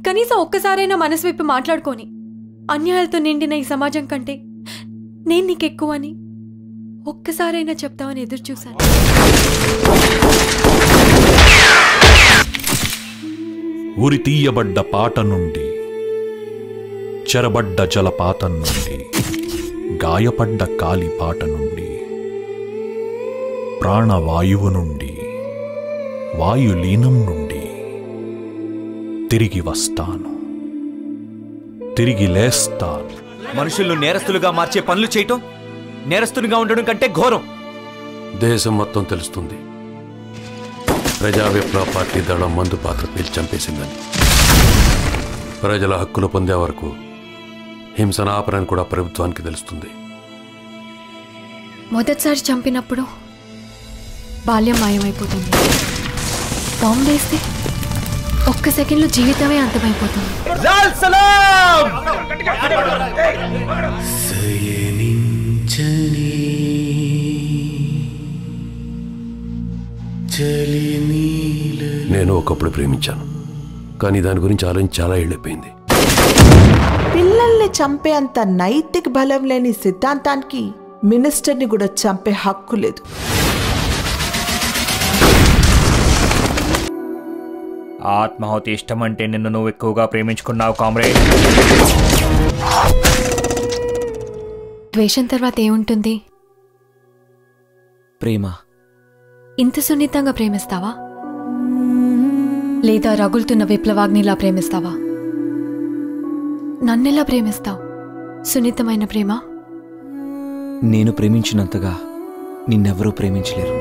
కనీసం ఒక్కసారైనా మనసు విప్పి మాట్లాడుకొని అన్యాయాలతో నిండిన ఈ సమాజం కంటే నేను నీకెక్కువ అని ఒక్కసారైనా చెప్తామని ఎదురు చూశాను. ఉరి తీయబడ్డ పాట నుండి, చెరబడ్డ జలపాతం నుండి, గాయపడ్డ కాలిపాట నుండి, ప్రాణవాయువు నుండి, వాయులీనం నుండి తిరిగి వస్తాను, తిరిగి లేస్తాను. మనుషులను నేరస్తులుగా మార్చే పనులు చేయటం నేరస్తునిగా ఉండడం కంటే ఘోరం. దేశం మొత్తం తెలుస్తుంది ప్రజా విప్లవ పార్టీ దళం మందు పాత్ర పీల్చి చంపేసిందని. ప్రజల హక్కులు పొందే వరకు హింసను ఆపరని కూడా ప్రభుత్వానికి తెలుస్తుంది. మొదటిసారి చంపినప్పుడు బాల్యం మాయమైపోతుంది. బాంబు వేస్తే ఒక్క సెకండ్లో జీవితమే అంతమైపోతుంది. నేను ఒకప్పుడు ప్రేమించాను, కానీ దాని గురించి ఆలోచించి చాలా ఏళ్ళైపోయింది. పిల్లల్ని చంపే అంత నైతిక బలం లేని సిద్ధాంతానికి మినిస్టర్ని కూడా చంపే హక్కు లేదు. ఆత్మాహుతి ఇష్టం అంటే నిన్ను నువ్వు ఎక్కువగా ప్రేమించుకున్నావు కామ్రేడ్. ద్వేషం తర్వాత ఏముంటుంది? ప్రేమ. ఇంత సున్నితంగా ప్రేమిస్తావా, లేదా రగులుతున్న విప్లవాగ్నిలా ప్రేమిస్తావా? నన్నెలా ప్రేమిస్తావు? సున్నితమైన ప్రేమ. నేను ప్రేమించినంతగా నిన్నెవరూ ప్రేమించలేరు.